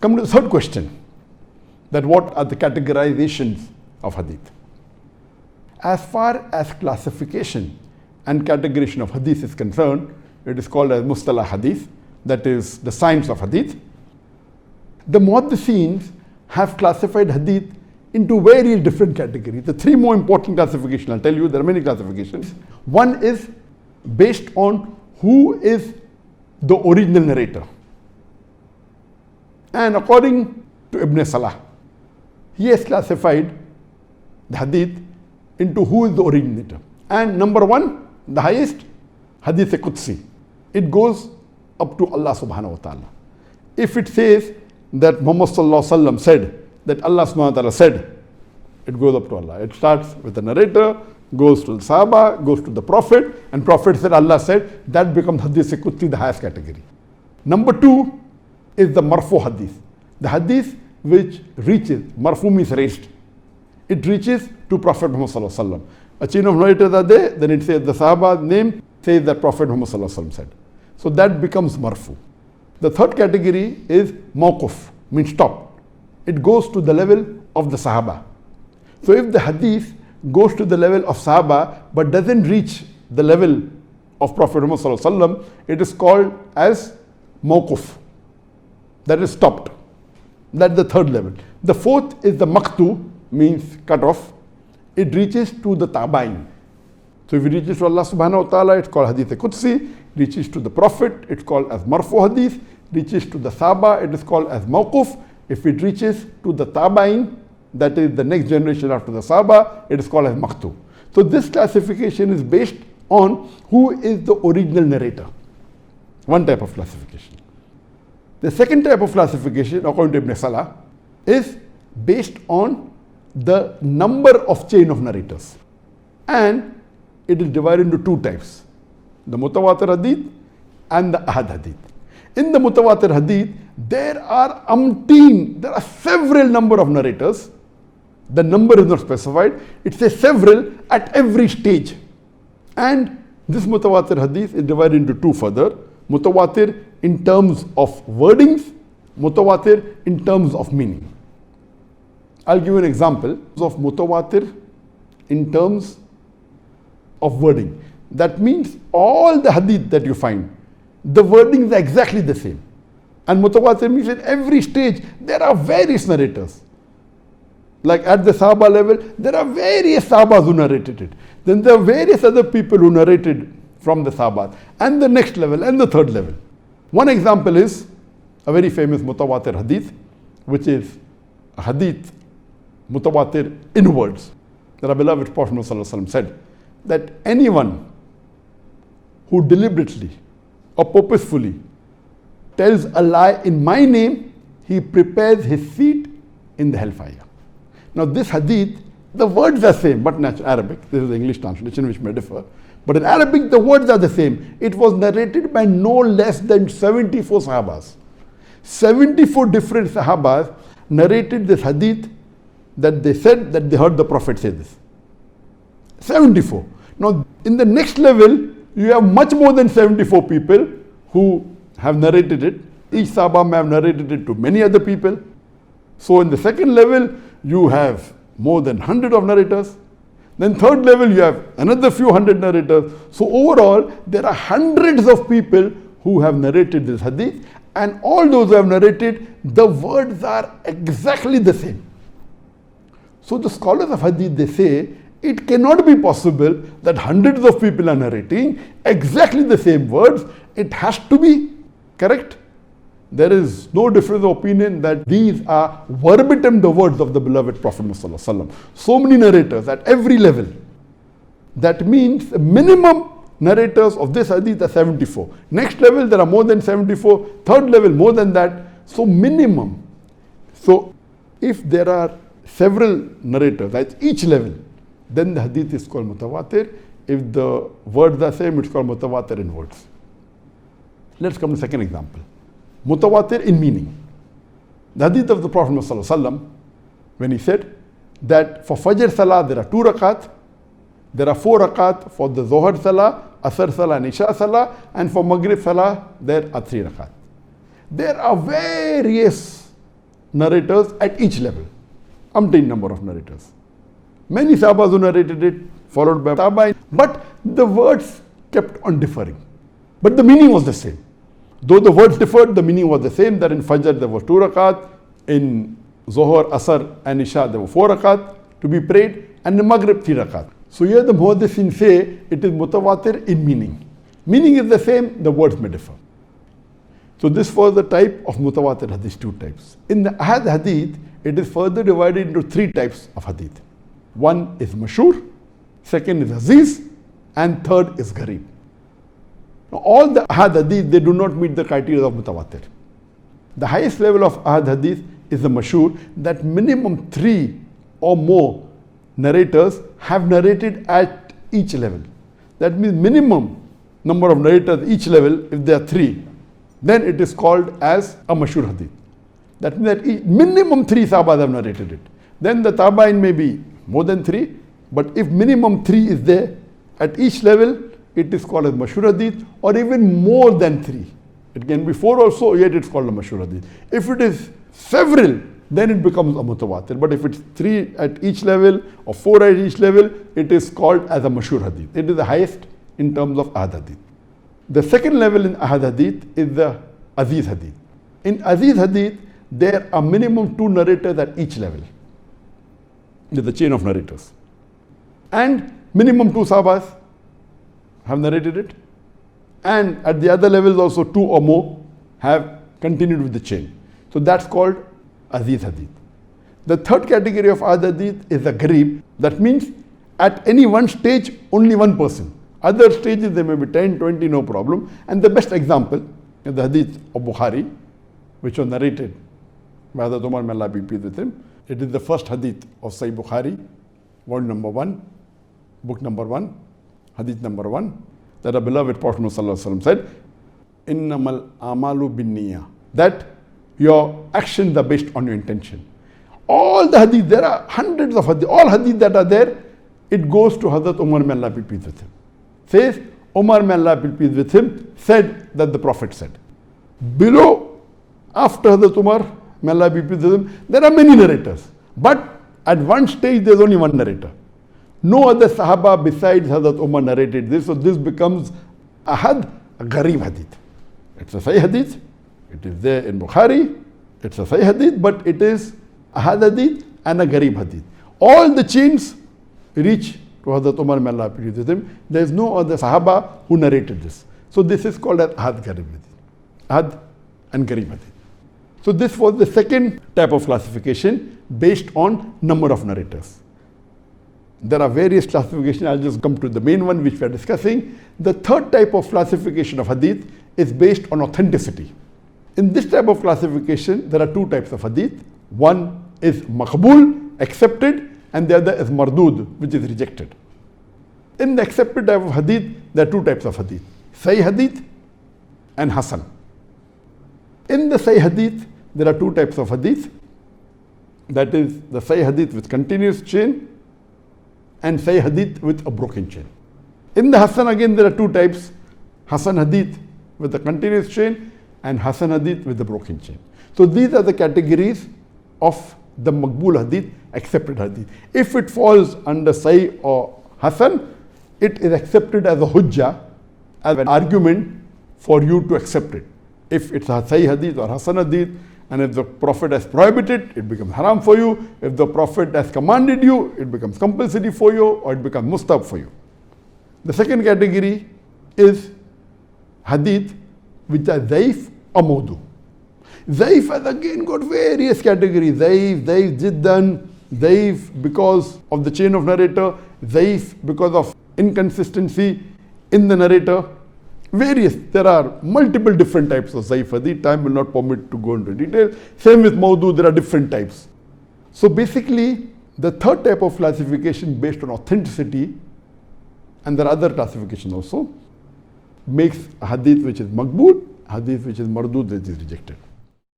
Come to the third question, that what are the categorizations of hadith? As far as classification and categorization of hadith is concerned, it is called as mustalah hadith, that is the science of hadith. The muhaddithin have classified hadith into various different categories. The three more important classifications, I'll tell you, there are many classifications. One is based on who is the original narrator. And according to Ibn Salah, he has classified the hadith into who is the originator. And number one, the highest, Hadith Qudsi. It goes up to Allah subhanahu wa ta'ala. If it says that Muhammad sallallahu alaihi wasallam said, that Allah subhanahu wa ta'ala said, it goes up to Allah. It starts with the narrator, goes to the Sahaba, goes to the Prophet, and Prophet said, Allah said, that becomes Hadith Qudsi, the highest category. Number two is the Marfu Hadith. The Hadith which reaches, Marfu means raised. It reaches to Prophet Muhammad sallallahu alaihi wasallam. A chain of narrators are there, then it says the Sahaba's name, says that Prophet Muhammad sallallahu alaihi wasallam said. So that becomes Marfu. The third category is Mawquf, means stop. It goes to the level of the Sahaba. So if the hadith goes to the level of Sahaba but doesn't reach the level of Prophet Muhammad sallallahu alaihi wasallam, it is called as Mawquf. That is stopped. That's the third level. The fourth is the Maqtu, means cut off. It reaches to the Tabain. So if it reaches to Allah subhanahu wa ta'ala, it's called Hadith Qudsi. Reaches to the Prophet, it's called as Marfu Hadith. Reaches to the Sahaba, it is called as Mawquf. If it reaches to the Tabain, that is the next generation after the Sahaba, it is called as Maqtu. So this classification is based on who is the original narrator. One type of classification. The second type of classification, according to Ibn Salah, is based on the number of chain of narrators. And it is divided into two types, the Mutawatir Hadith and the Ahad Hadith. In the Mutawatir Hadith, there are several number of narrators. The number is not specified. It says several at every stage. And this Mutawatir Hadith is divided into two further. Mutawatir in terms of wordings, Mutawatir in terms of meaning. I'll give you an example of Mutawatir in terms of wording. That means all the hadith that you find, the wordings are exactly the same. And Mutawatir means at every stage there are various narrators. Like at the Sahaba level, there are various Sahabas who narrated it. Then there are various other people who narrated from the Sahabas. And the next level and the third level. One example is a very famous Mutawatir Hadith, which is a Hadith Mutawatir in words. That our beloved Prophet ﷺ said that anyone who deliberately or purposefully tells a lie in my name, he prepares his seat in the hellfire. Now this hadith, the words are same, but in Arabic, this is the English translation which may differ, but in Arabic the words are the same. It was narrated by no less than 74 Sahabas. 74 different Sahabas narrated this hadith that they said that they heard the Prophet say this. 74. Now in the next level, you have much more than 74 people who have narrated it. Each Sahaba may have narrated it to many other people. So in the second level, you have more than 100 of narrators. Then third level, you have another few hundred narrators. So overall, there are hundreds of people who have narrated this hadith. And all those who have narrated, the words are exactly the same. So the scholars of hadith, they say, it cannot be possible that hundreds of people are narrating exactly the same words. It has to be correct. There is no difference of opinion that these are verbatim the words of the beloved Prophet ﷺ. So many narrators at every level. That means minimum narrators of this hadith are 74. Next level there are more than 74. Third level more than that. So minimum. So if there are several narrators at each level, then the hadith is called mutawatir. If the words are same, it's called mutawatir in words. Let's come to the second example. Mutawatir in meaning. The hadith of the Prophet ﷺ, when he said that for Fajr Salah there are 2 rakat, there are 4 rakat for the Zohar Salah, Asr Salah and Isha Salah, and for Maghrib Salah there are 3 rakat. There are various narrators at each level. Umpteen number of narrators. Many Sahabas who narrated it, followed by Tabi'in, but the words kept on differing. But the meaning was the same. Though the words differed, the meaning was the same, that in Fajr there were 2 rakat, in Zohar, Asr and Isha there were 4 rakat to be prayed, and in Maghrib 3 rakat. So here the Muhaddithin say it is mutawatir in meaning. Meaning is the same, the words may differ. So this was the type of mutawatir hadith, 2 types. In the Ahad hadith, it is further divided into 3 types of hadith. One is mashhur, second is aziz, and third is gharib. Now, all the Ahad hadith, they do not meet the criteria of mutawatir. The highest level of Ahad hadith is the mashhur, that minimum 3 or more narrators have narrated at each level. That means minimum number of narrators each level, if there are 3, then it is called as a mashhur hadith. That means that minimum 3 Sahabas have narrated it. Then the Tabi'in may be more than 3, but if minimum 3 is there at each level, it is called as mashhur hadith, or even more than 3. It can be 4 also, yet it's called a mashhur hadith. If it is several, then it becomes a mutawatir. But if it's 3 at each level or 4 at each level, it is called as a mashhur hadith. It is the highest in terms of Ahad hadith. The second level in Ahad hadith is the aziz hadith. In aziz hadith, there are minimum 2 narrators at each level. There's the chain of narrators. And minimum 2 Sahabas have narrated it. And at the other levels also 2 or more have continued with the chain. So that's called aziz hadith. The third category of Ahad hadith is the gharib. That means at any one stage, only one person. Other stages there may be 10, 20, no problem. And the best example is the hadith of Bukhari, which was narrated by Hazrat Umar, may Allah be pleased with him. It is the first hadith of Sahih Bukhari, volume number 1, book number 1, hadith number 1, that our beloved Prophet ﷺ said, Innamal amalu bin niyyah, that your actions are based on your intention. All the hadith, there are hundreds of hadith, all hadith that are there, it goes to Hazrat Umar, may Allah be pleased with him. Says, Umar, may Allah be pleased with him, said that the Prophet said. Below, after Hazrat Umar, may Allah be pleased with him, there are many narrators. But at one stage, there is only one narrator. No other Sahaba besides Hazrat Umar narrated this, so this becomes Ahad Gharib hadith. It's a Sahih hadith, it is there in Bukhari, it's a Sahih hadith, but it is Ahad hadith and a Gharib hadith. All the chains reach to Hazrat Umar, may Allah be pleased with him. There is no other Sahaba who narrated this. So this is called as Ahad Gharib hadith. Ahad and Gharib hadith. So this was the second type of classification based on number of narrators. There are various classifications. I'll just come to the main one which we are discussing. The third type of classification of hadith is based on authenticity. In this type of classification, there are 2 types of hadith. One is maqbool, accepted, and the other is mardud, which is rejected. In the accepted type of hadith, there are 2 types of hadith, Sahih hadith and Hasan. In the Sahih hadith, there are 2 types of hadith. That is the Sahih hadith with continuous chain and Sahih hadith with a broken chain. In the Hasan again, there are 2 types, Hasan hadith with a continuous chain and Hasan hadith with a broken chain. So these are the categories of the maqbool hadith, accepted hadith. If it falls under Sahih or Hasan, it is accepted as a hujjah, as an argument for you to accept it. If it's a Sahih hadith or Hasan hadith, and if the Prophet has prohibited, it becomes haram for you. If the Prophet has commanded you, it becomes compulsory for you, or it becomes mustab for you. The second category is hadith which are zaif or mawdu. Zaif has again got various categories. Zaif, jiddan, zaif because of the chain of narrator, zaif because of inconsistency in the narrator. Various, there are multiple different types of zaif hadith. Time will not permit to go into detail. Same with mawdu, there are different types. So basically, the third type of classification based on authenticity, and there are other classifications also, makes a hadith which is maqbool, hadith which is mardud, which is rejected.